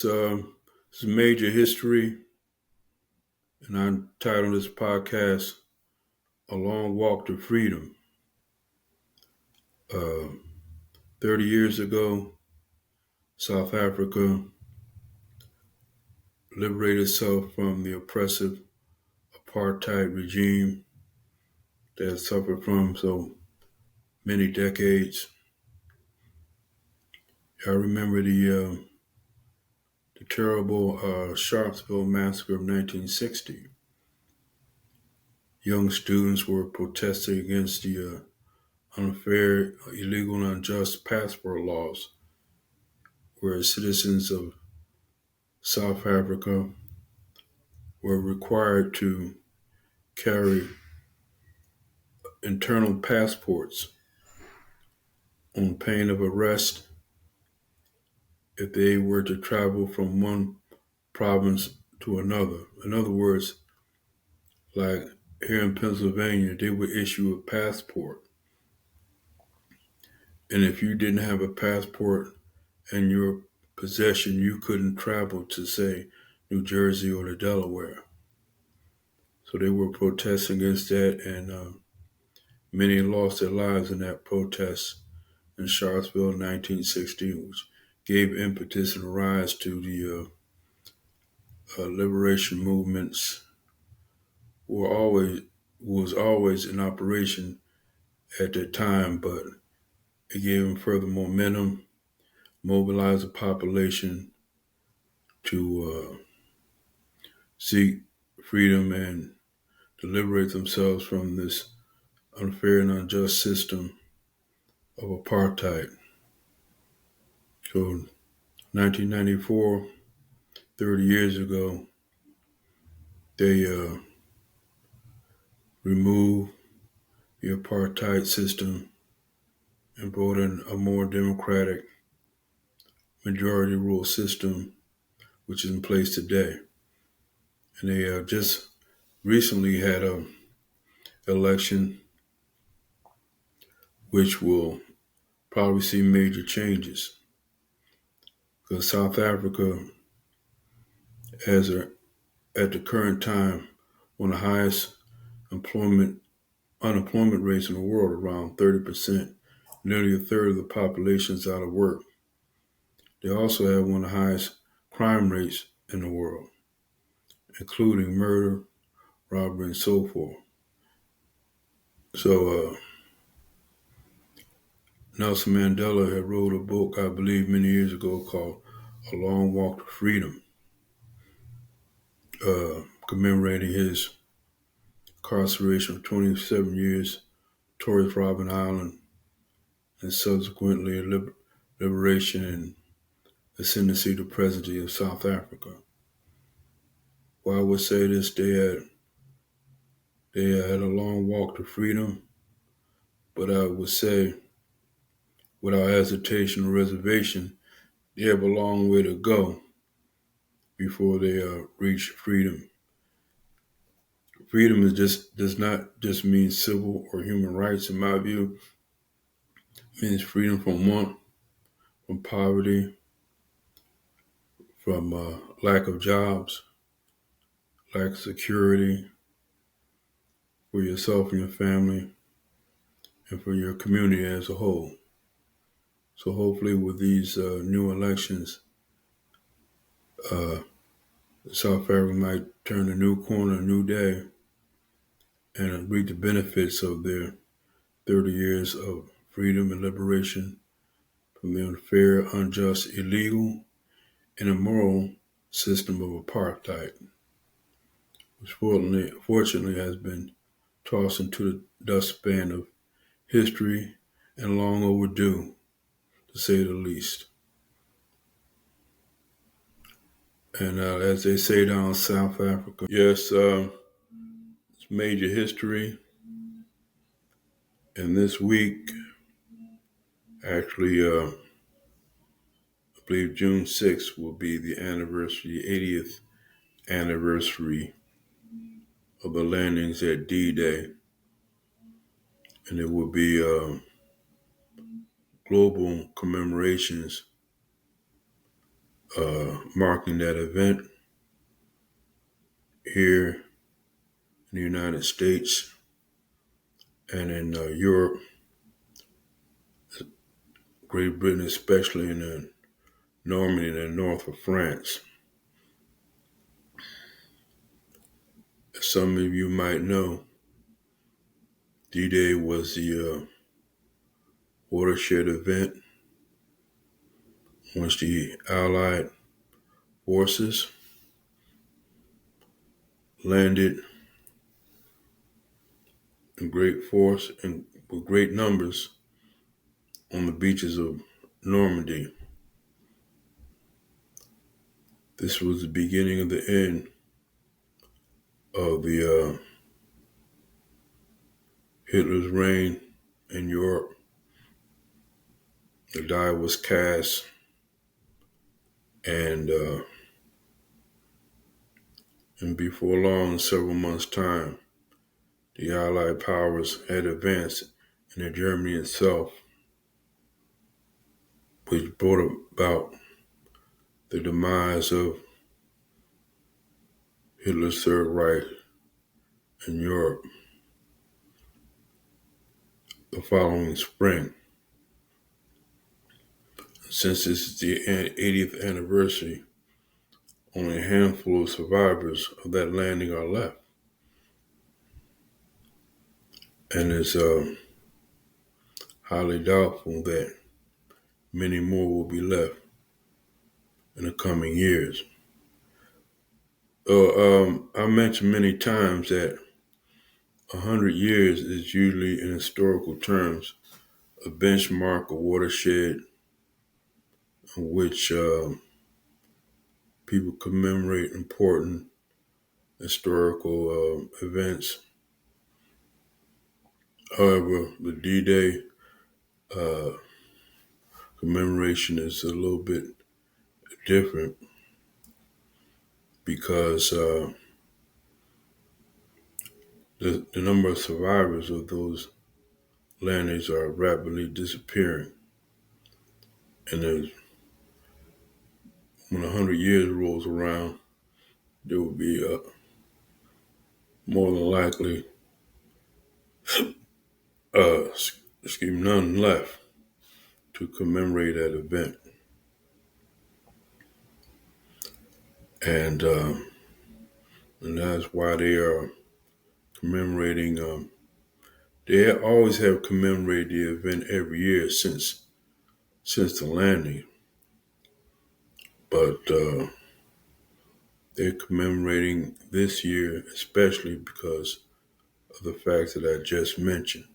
This is Major History, and I titled this podcast "A Long Walk to Freedom." Uh, 30 years ago, South Africa liberated itself from the oppressive apartheid regime that it suffered from so many decades. I remember the terrible Sharpsville massacre of 1960. Young students were protesting against the unfair, illegal, and unjust passport laws, where citizens of South Africa were required to carry internal passports on pain of arrest if they were to travel from one province to another. In other words, like here in Pennsylvania, they would issue a passport. And if you didn't have a passport in your possession, you couldn't travel to, say, New Jersey or to Delaware. So they were protesting against that, and many lost their lives in that protest in Charlottesville in 1960, which gave impetus and rise to the liberation movements. Were always was always in operation at that time, but it gave them further momentum, mobilized the population to seek freedom and to liberate themselves from this unfair and unjust system of apartheid. So 1994, 30 years ago, they removed the apartheid system and brought in a more democratic majority rule system, which is in place today. And they just recently had an election which will probably see major changes because South Africa has at the current time one of the highest unemployment rates in the world, around 30%. Nearly a third of the population is out of work. They also have one of the highest crime rates in the world, including murder, robbery, and so forth. So Nelson Mandela had wrote a book, I believe, many years ago called A Long Walk to Freedom, commemorating his incarceration of 27 years, Torres Robben Island, and subsequently liberation and ascendancy to presidency of South Africa. Well, I would say this, they had a long walk to freedom, but I would say, without hesitation or reservation, they have a long way to go before they reach freedom. Freedom does not just mean civil or human rights, in my view. It means freedom from want, from poverty, from lack of jobs, lack of security for yourself and your family, and for your community as a whole. So hopefully with these new elections, South Africa might turn a new corner, a new day, and reap the benefits of their 30 years of freedom and liberation from the unfair, unjust, illegal, and immoral system of apartheid, which fortunately has been tossed into the dustpan of history and long overdue, to say the least. And as they say down in South Africa, yes, it's major history. And this week, actually, I believe June 6th will be the anniversary, 80th anniversary of the landings at D-Day. And it will be global commemorations marking that event here in the United States and in Europe, Great Britain, especially in Normandy and the north of France. As some of you might know, D-Day was the watershed event in which the Allied forces landed in great force and with great numbers on the beaches of Normandy. This was the beginning of the end of the Hitler's reign in Europe. The die was cast, and before long, in several months' time, the Allied powers had advanced into Germany itself, which brought about the demise of Hitler's Third Reich in Europe the following spring. Since this is the 80th anniversary, only a handful of survivors of that landing are left. And it's highly doubtful that many more will be left in the coming years. I mentioned many times that 100 years is usually, in historical terms, a benchmark, a watershed in which people commemorate important historical events. However, the D-Day commemoration is a little bit different because the number of survivors of those landings are rapidly disappearing. And when 100 years rolls around, there will be more than likely none left to commemorate that event. And that's why they are commemorating. They always have commemorated the event every year since the landing. But they're commemorating this year especially because of the facts that I just mentioned.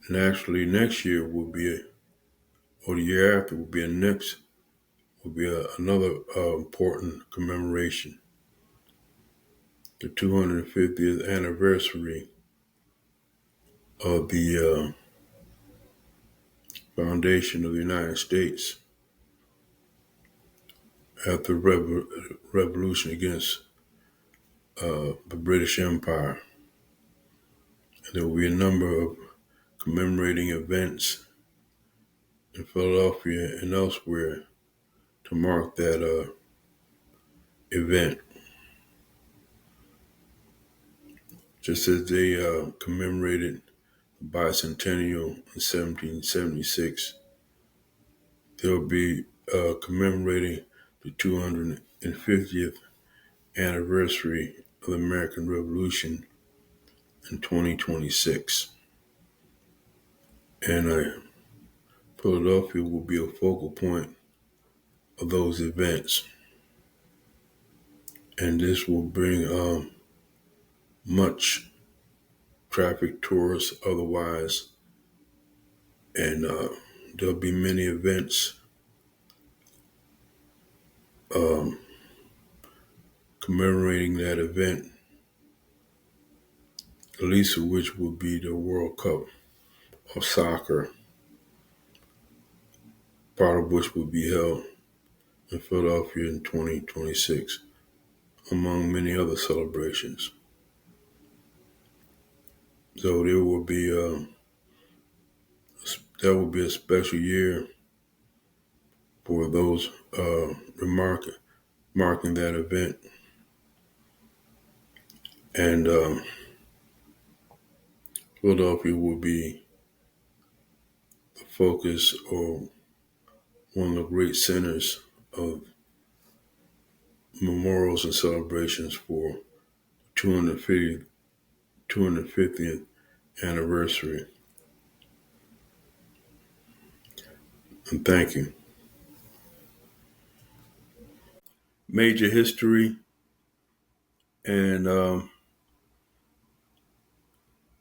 And actually next year will be, or the year after will be another important commemoration. The 250th anniversary of the foundation of the United States after the revolution against the British Empire. And there will be a number of commemorating events in Philadelphia and elsewhere to mark that event. Just as they commemorated the bicentennial in 1776, they'll be commemorating the 250th anniversary of the American Revolution in 2026. And Philadelphia will be a focal point of those events. And this will bring much traffic, tourists, otherwise, and there'll be many events commemorating that event, the least of which will be the World Cup of soccer, part of which will be held in Philadelphia in 2026, among many other celebrations. So there will be that will be a special year for those marking that event. And Philadelphia will be the focus or one of the great centers of memorials and celebrations for 250th anniversary. And thank you. Major history, and I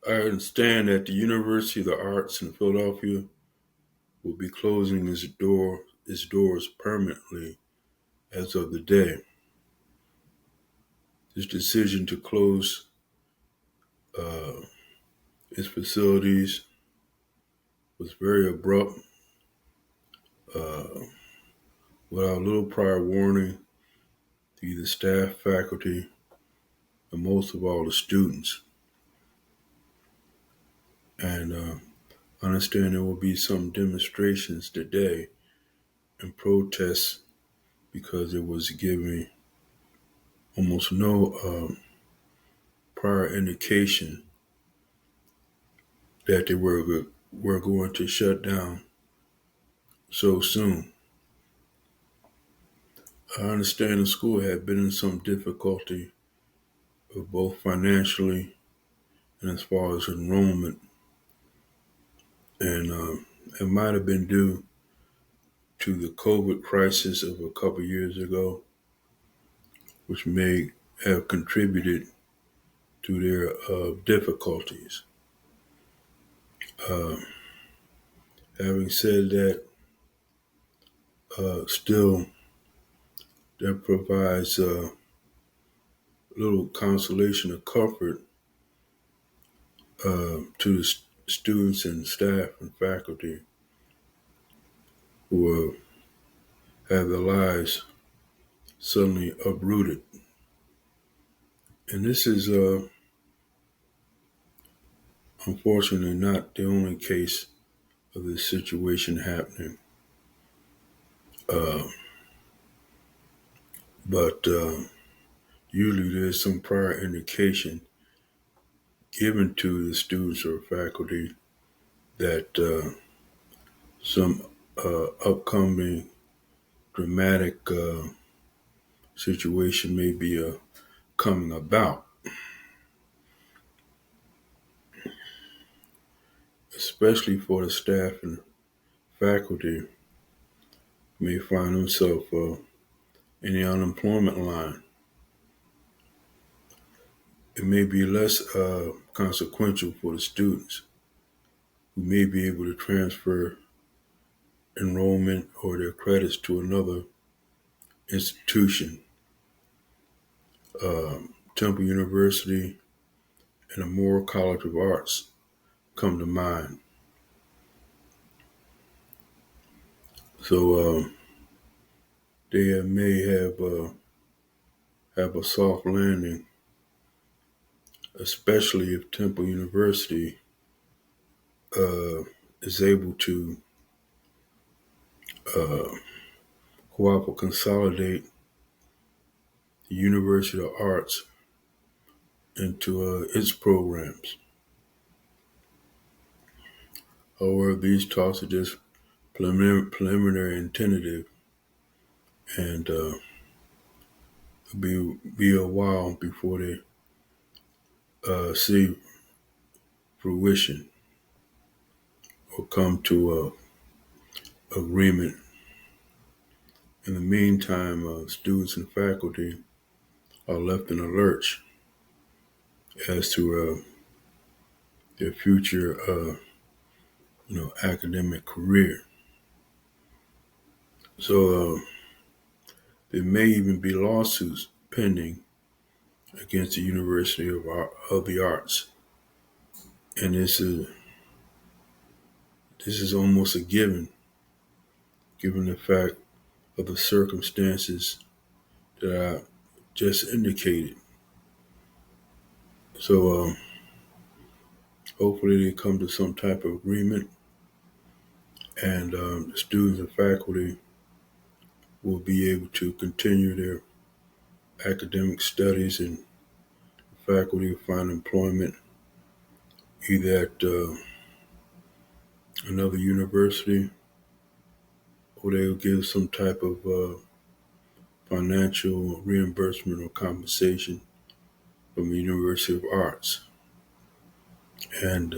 understand that the University of the Arts in Philadelphia will be closing its doors permanently as of the day. This decision to close uh, its facilities was very abrupt, uh, without little prior warning to either staff, faculty, and most of all the students. And I understand there will be some demonstrations today and protests because it was giving almost no prior indication that they were going to shut down so soon. I understand the school had been in some difficulty, both financially and as far as enrollment, and it might have been due to the COVID crisis of a couple years ago, which may have contributed to their difficulties. Uh, Having said that, still that provides little consolation or comfort to the students and staff and faculty who have their lives suddenly uprooted. And this is unfortunately not the only case of this situation happening. Uh, but usually there's some prior indication given to the students or faculty that some upcoming dramatic situation may be coming about, especially for the staff and faculty may find themselves in the unemployment line. It may be less consequential for the students who may be able to transfer enrollment or their credits to another institution. Temple University and the Moore College of Arts come to mind. So they may have a soft landing, especially if Temple University is able to uh, cooperate, consolidate the University of Arts into its programs. However, these talks are just preliminary and tentative, and it'll be a while before they see fruition or come to a agreement. In the meantime, students and faculty are left in a lurch as to their future, academic career. So there may even be lawsuits pending against the University of the Arts, and this is almost a given the fact of the circumstances that I just indicated. So hopefully they come to some type of agreement, and the students and faculty will be able to continue their academic studies and faculty will find employment either at another university or they'll give some type of financial reimbursement or compensation from the University of Arts. And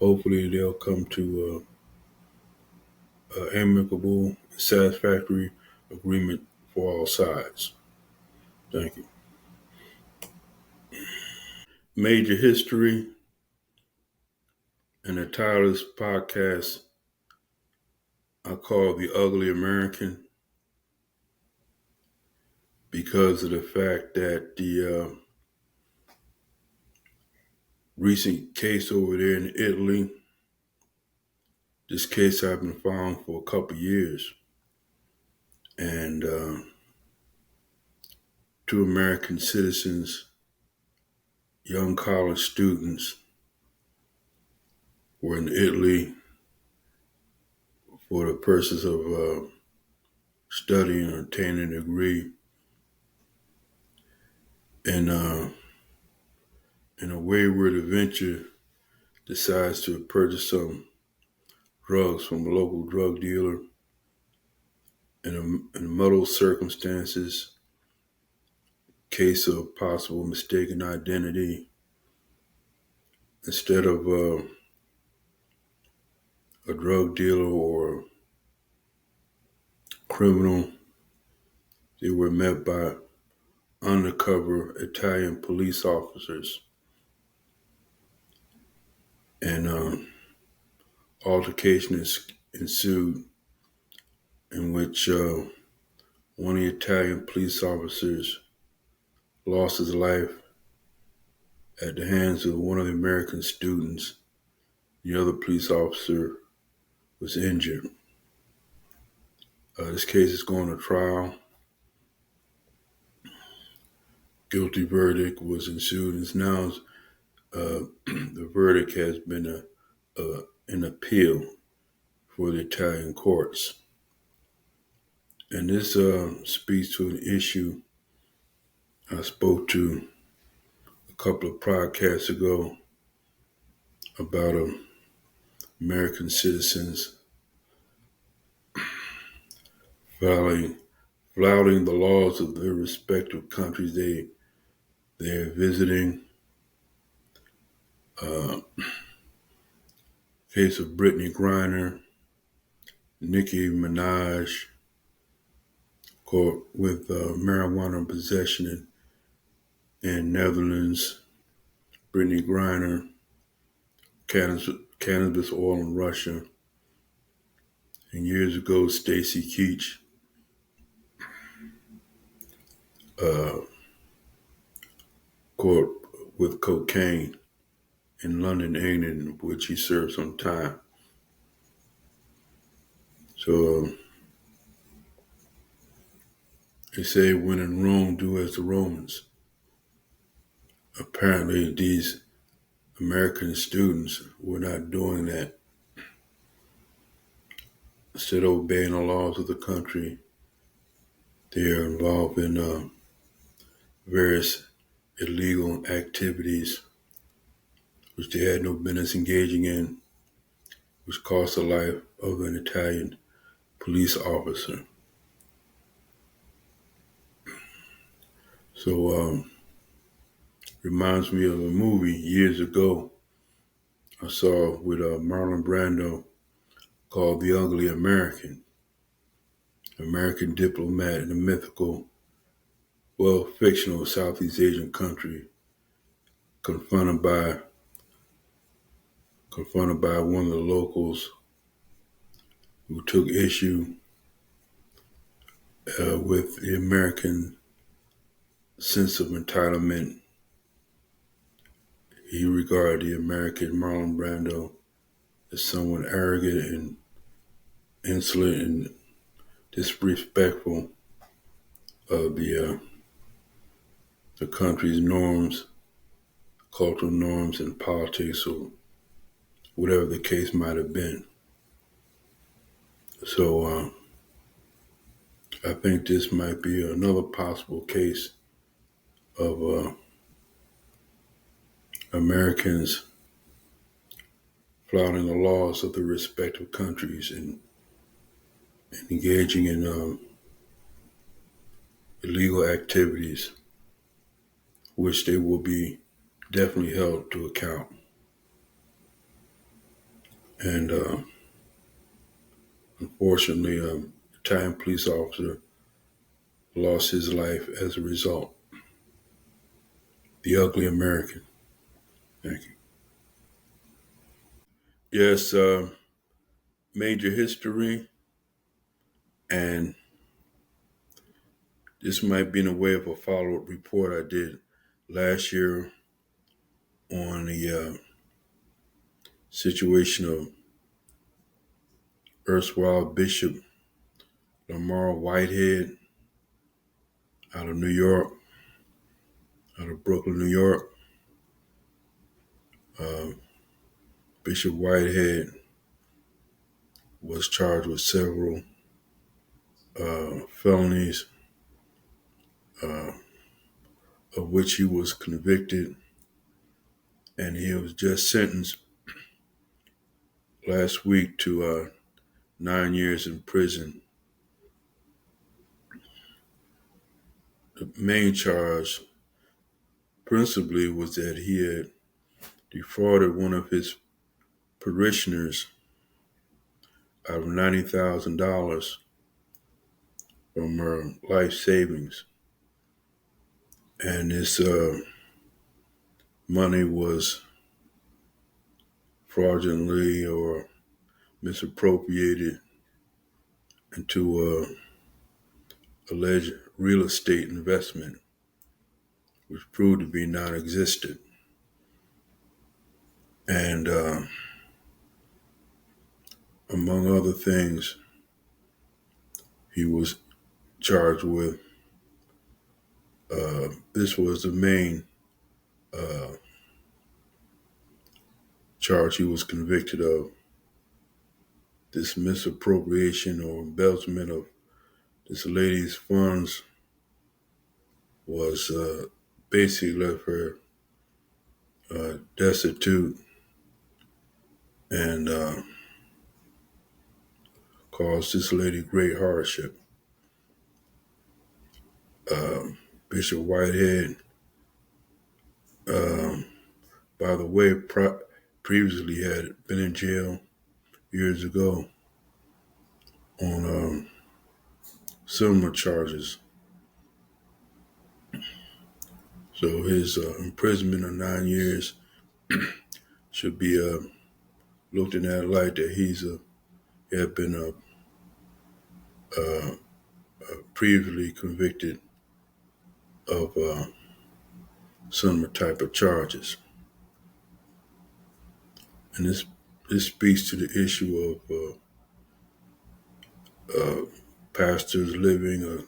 hopefully they'll come to an amicable, satisfactory agreement for all sides. Thank you. Major history, and the title of this podcast I call The Ugly American because of the fact that the recent case over there in Italy, this case I've been following for a couple of years, and two American citizens, young college students, were in Italy for the purpose of studying or obtaining a degree and in a wayward adventure decides to purchase some drugs from a local drug dealer in muddled circumstances, case of possible mistaken identity. Instead of a drug dealer or criminal, they were met by undercover Italian police officers. And altercation ensued in which one of the Italian police officers lost his life at the hands of one of the American students. The other police officer was injured. This case is going to trial. Guilty verdict was ensued, and now the verdict has been an appeal for the Italian courts. And this speaks to an issue I spoke to a couple of podcasts ago about American citizens flouting the laws of their respective countries they're visiting. Case of Brittany Griner, Nicki Minaj, caught with marijuana possession in Netherlands. Brittany Griner, cannabis oil in Russia. And years ago, Stacy Keach, caught with cocaine in London, England, which he served some time. So they say, when in Rome, do as the Romans. Apparently, these American students were not doing that. Instead of obeying the laws of the country, they are involved in various illegal activities which they had no business engaging in, which cost the life of an Italian police officer. So reminds me of a movie years ago I saw with Marlon Brando called The Ugly American. American diplomat in a mythical, fictional Southeast Asian country confronted by one of the locals who took issue with the American sense of entitlement. He regarded the American Marlon Brando as someone arrogant and insolent and disrespectful of the country's norms, cultural norms, and politics, or whatever the case might have been. So I think this might be another possible case of Americans flouting the laws of the respective countries and engaging in illegal activities, which they will be definitely held to account. And unfortunately, a Italian police officer lost his life as a result. The ugly American. Thank you. Yes, major history, and this might be in a way of a follow-up report I did last year on the situation of erstwhile Bishop Lamar Whitehead out of New York, out of Brooklyn, New York. Uh, Bishop Whitehead was charged with several felonies, uh, of which he was convicted, and he was just sentenced last week to 9 years in prison. The main charge, principally, was that he had defrauded one of his parishioners out of $90,000 from her life savings, and this money was fraudulently or misappropriated into alleged real estate investment, which proved to be non-existent. And among other things, he was charged with, this was the main uh, charge he was convicted of, this misappropriation or embezzlement of this lady's funds was basically left her destitute and caused this lady great hardship. Bishop Whitehead, um, by the way, previously had been in jail years ago on similar charges. So his imprisonment of 9 years should be looked in that light that he had been previously convicted of similar type of charges. And this speaks to the issue of pastors living,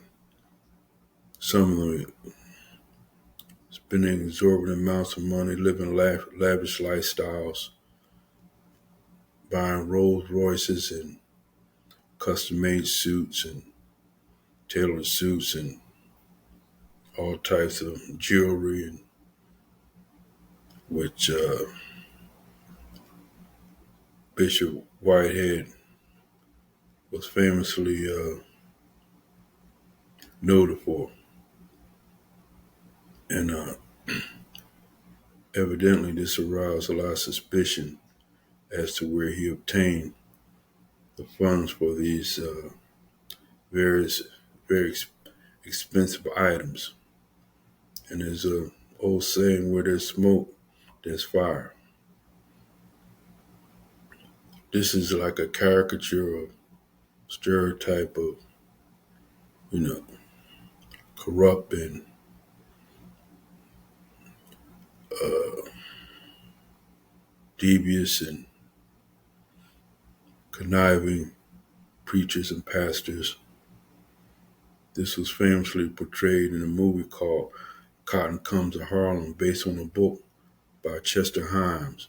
some of them spending exorbitant amounts of money, living lavish lifestyles, buying Rolls Royces and custom-made suits and tailored suits and all types of jewelry, and which Bishop Whitehead was famously noted for. And evidently this aroused a lot of suspicion as to where he obtained the funds for these various very expensive items. And there's a old saying, where there's smoke, there's fire. This is like a caricature of stereotype of, you know, corrupt and devious and conniving preachers and pastors. This was famously portrayed in a movie called Cotton Comes to Harlem, based on a book by Chester Himes.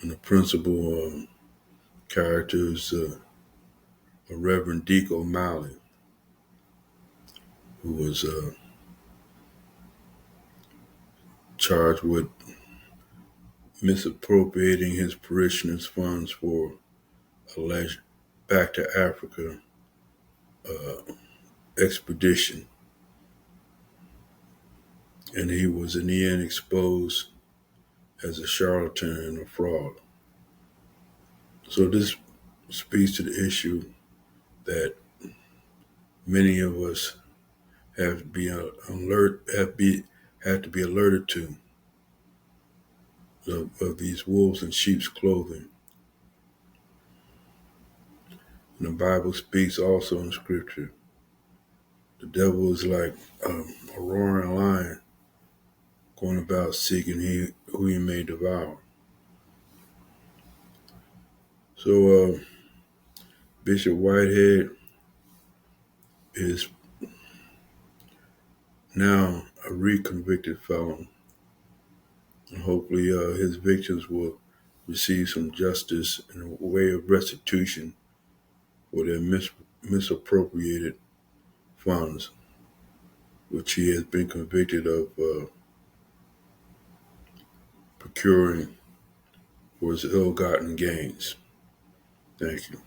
And the principal character is a Reverend Deke O'Malley, who was charged with misappropriating his parishioners' funds for alleged back to Africa expedition. And he was in the end exposed as a charlatan and a fraud. So this speaks to the issue that many of us have to be have to be alerted to of these wolves in sheep's clothing. And the Bible speaks also in Scripture. The devil is like a roaring lion going about seeking who he may devour. So Bishop Whitehead is now a reconvicted felon. And hopefully his victims will receive some justice in a way of restitution for their misappropriated funds, which he has been convicted of procuring for his ill-gotten gains. Thank you.